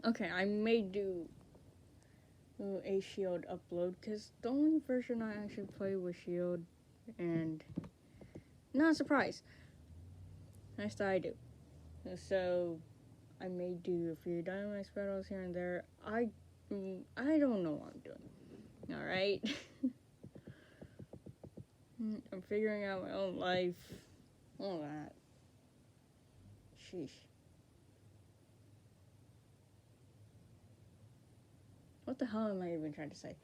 Okay, I may do a Shield upload because the only version I actually play was Shield, and not a surprise. Nice that I do. So I may do a few Dynamax battles here and there. I don't know what I'm doing. All right, I'm figuring out my own life. All that. Sheesh. What the hell am I even trying to say?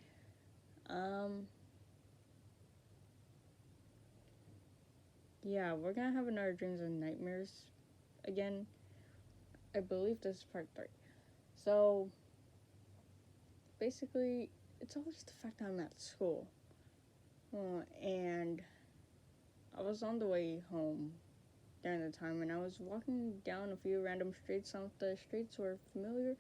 Yeah, we're gonna have another Dreams and Nightmares again. I believe this is part 3. So, basically, it's all just the fact that I'm at school. And I was on the way home during the time, and I was walking down a few random streets. Some of the streets were familiar,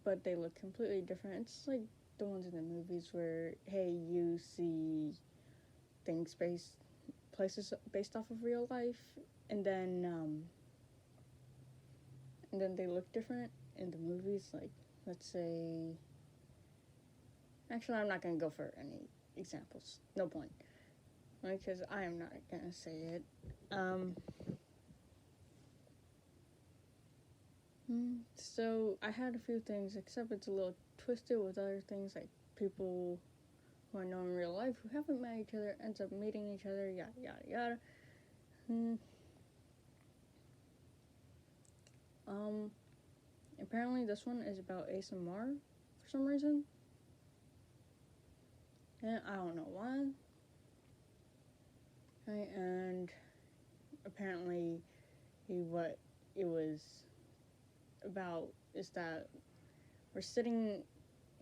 but they look completely different. It's like the ones in the movies where, hey, you see things places based off of real life, and then they look different in the movies. Like, let's say, actually, I'm not gonna go for any examples. No point, because I am not gonna say it. So I had a few things, except it's a little twisted with other things, like people who I know in real life who haven't met each other ends up meeting each other, yada yada yada. Um, Apparently this one is about ASMR for some reason, and I don't know why. Right, and apparently, what it was about is that we're sitting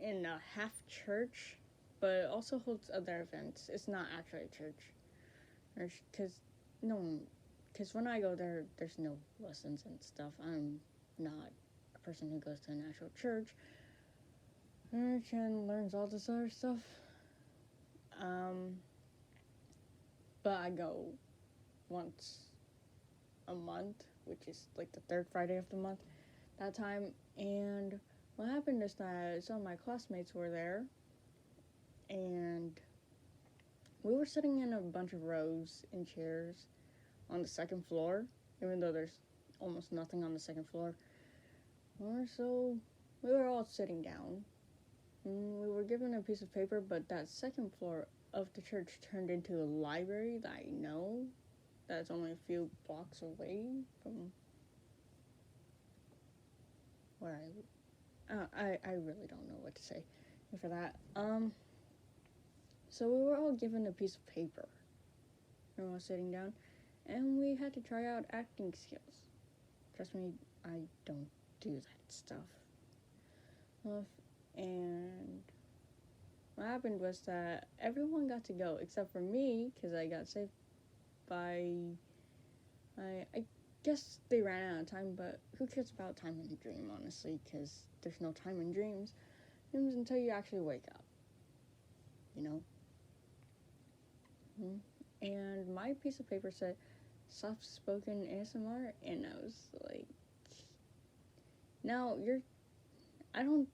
in a half church, but it also holds other events. It's not actually a church, because no, because when I go there, there's no lessons and stuff. I'm not a person who goes to an actual church and learns all this other stuff. But I go once a month, which is like the third Friday of the month that time. And what happened is that some of my classmates were there, and we were sitting in a bunch of rows in chairs on the second floor, even though there's almost nothing on the second floor. So we were all sitting down. We were given a piece of paper, but that second floor of the church turned into a library that I know that's only a few blocks away from where I really don't know what to say for that. So we were all given a piece of paper. We were all sitting down, and we had to try out acting skills. Trust me, I don't do that stuff. And what happened was that everyone got to go except for me, because I got saved by. I guess they ran out of time, but who cares about time in a dream, honestly, because there's no time in dreams until you actually wake up, you know? And my piece of paper said soft spoken ASMR, and I was like, now I don't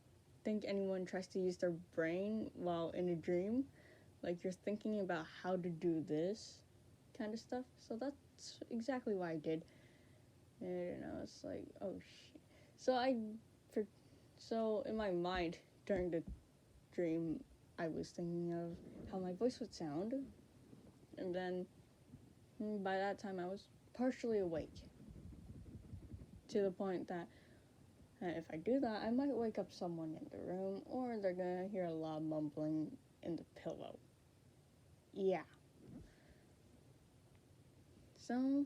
think anyone tries to use their brain while in a dream. Like, you're thinking about how to do this kind of stuff. So that's exactly what I did. And I was like, oh shit. So in my mind during the dream, I was thinking of how my voice would sound. And then by that time, I was partially awake. To the point that if I do that, I might wake up someone in the room, or they're gonna hear a loud mumbling in the pillow. Yeah. So,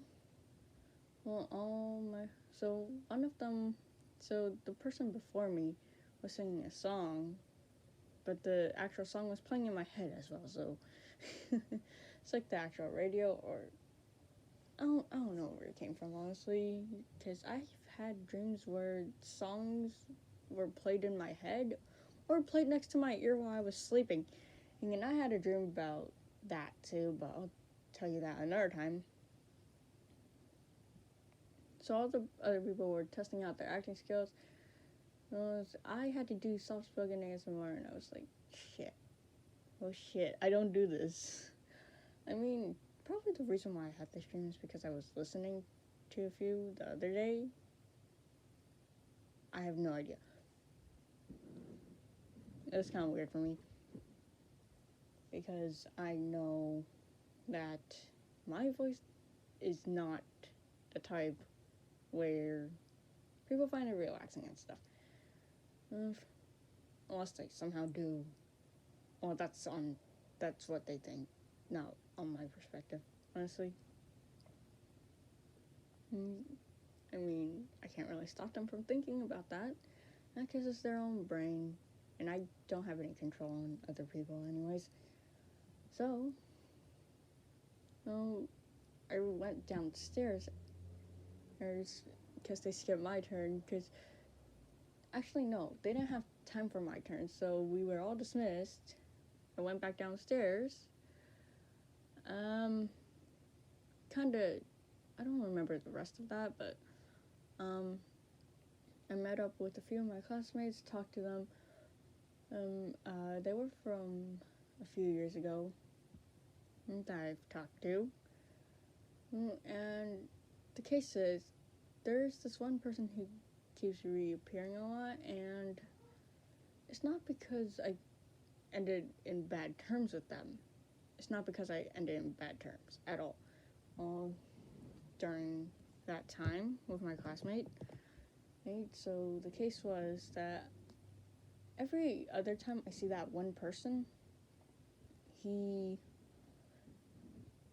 so one of them, so the person before me was singing a song, but the actual song was playing in my head as well. So it's like the actual radio, or I don't know where it came from, honestly, because I've had dreams where songs were played in my head or played next to my ear while I was sleeping. And I had a dream about that too, but I'll tell you that another time. So all the other people were testing out their acting skills, I had to do soft-spoken ASMR, and I was like, shit. Oh shit, I don't do this. I mean, probably the reason why I had this dream is because I was listening to a few the other day. I have no idea. It was kind of weird for me because I know that my voice is not the type where people find it relaxing and stuff. Unless they somehow do. Well, that's what they think, not on my perspective, honestly. I mean, I can't really stop them from thinking about that, because it's their own brain, and I don't have any control on other people anyways. So, well, I went downstairs, because they skipped my turn, because, actually no, they didn't have time for my turn, so we were all dismissed. I went back downstairs, kinda, I don't remember the rest of that, but, I met up with a few of my classmates, talked to them. They were from a few years ago that I've talked to. And the case is, there's this one person who keeps reappearing a lot, and it's not because I ended in bad terms with them. It's not because I ended in bad terms at all. During that time with my classmate, right? So the case was that every other time I see that one person,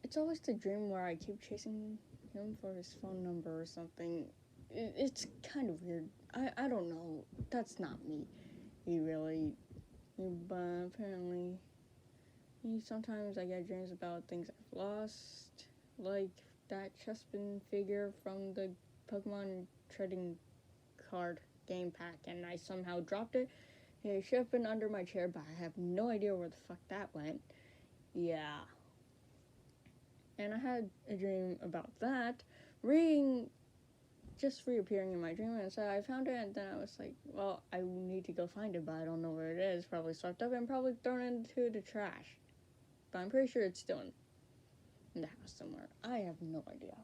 it's always the dream where I keep chasing him for his phone number or something. It's kind of weird. I don't know. That's not me. But apparently, sometimes I get dreams about things I've lost, like that Chespin figure from the Pokemon trading card game pack, and I somehow dropped it. It should have been under my chair, but I have no idea where the fuck that went. Yeah. And I had a dream about that, just reappearing in my dream, and so I found it, and then I was like, well, I need to go find it, but I don't know where it is. Probably swept up and probably thrown into the trash. But I'm pretty sure it's still in the house somewhere. I have no idea.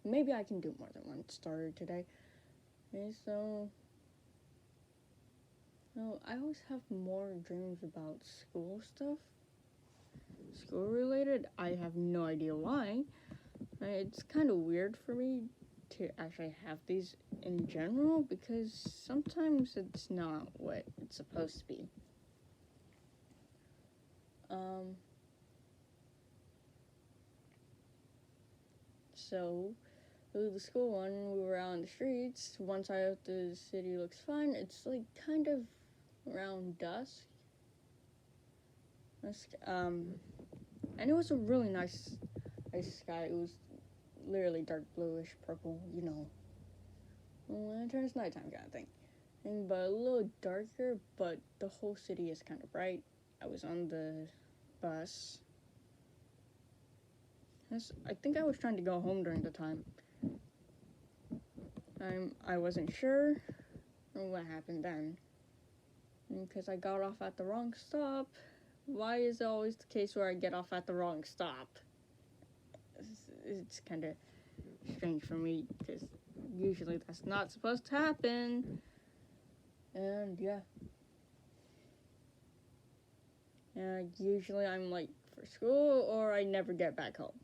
Maybe I can do more than one story today. Okay, so I always have more dreams about school stuff. School related. I have no idea why. It's kind of weird for me to actually have these in general, because sometimes it's not what it's supposed to be. So the school one, we were out on the streets. One side of the city looks fine. It's like kind of around dusk. And it was a really nice sky. It was literally dark bluish purple, when it turns nighttime kind of thing. But a little darker, but the whole city is kind of bright. I was on the bus. I think I was trying to go home during the time. I wasn't sure what happened then, because I got off at the wrong stop. Why is it always the case where I get off at the wrong stop? It's kind of strange for me, because usually that's not supposed to happen. And yeah. And usually I'm late for school, or I never get back home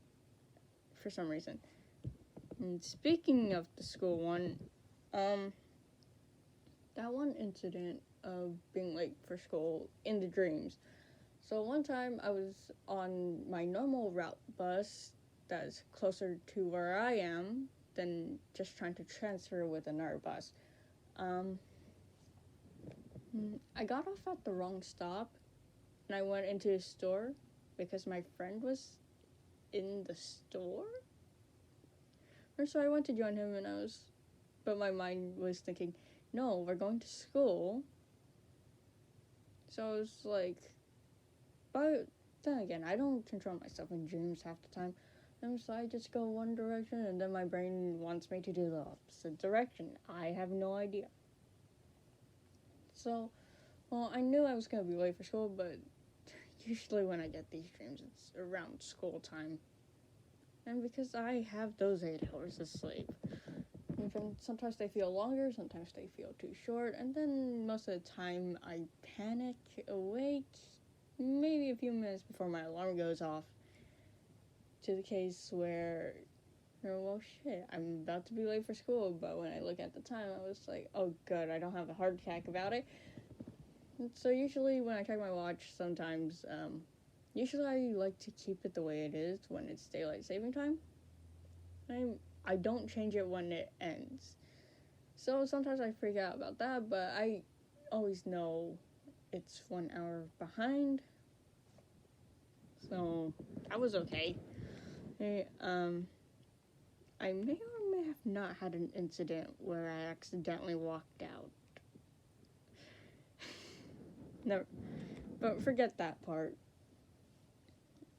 for some reason. And speaking of the school one, that one incident of being late for school in the dreams. So one time I was on my normal route bus that's closer to where I am than just trying to transfer with another bus. I got off at the wrong stop, and I went into a store because my friend was in the store. And so I went to join him, but my mind was thinking, no, we're going to school. So I was like, but then again, I don't control myself in dreams half the time. And so I just go one direction, and then my brain wants me to do the opposite direction. I have no idea. So, well, I knew I was going to be late for school, but usually when I get these dreams, it's around school time. And because I have those 8 hours of sleep, even sometimes they feel longer, sometimes they feel too short, and then most of the time I panic, awake, maybe a few minutes before my alarm goes off, to the case where, oh, well, shit, I'm about to be late for school, but when I look at the time, I was like, oh, good, I don't have a heart attack about it. And so usually when I check my watch, sometimes, usually I like to keep it the way it is when it's daylight saving time. I don't change it when it ends. So sometimes I freak out about that, but I always know it's 1 hour behind. So that was okay. Hey, I may or may have not had an incident where I accidentally walked out. Never, but forget that part.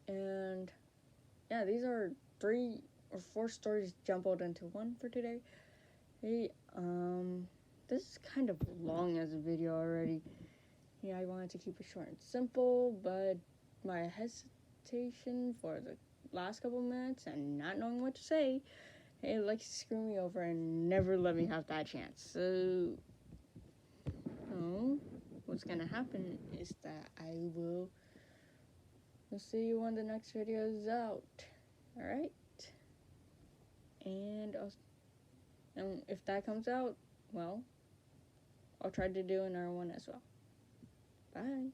And yeah, these are 3 or 4 stories jumbled into one for today. Hey, this is kind of long as a video already. Yeah, I wanted to keep it short and simple, but my hesitation for the last couple minutes and not knowing what to say, it likes to screw me over and never let me have that chance. So, what's gonna happen is that we'll see you when the next video is out. Alright? And if that comes out, well, I'll try to do another one as well. Bye.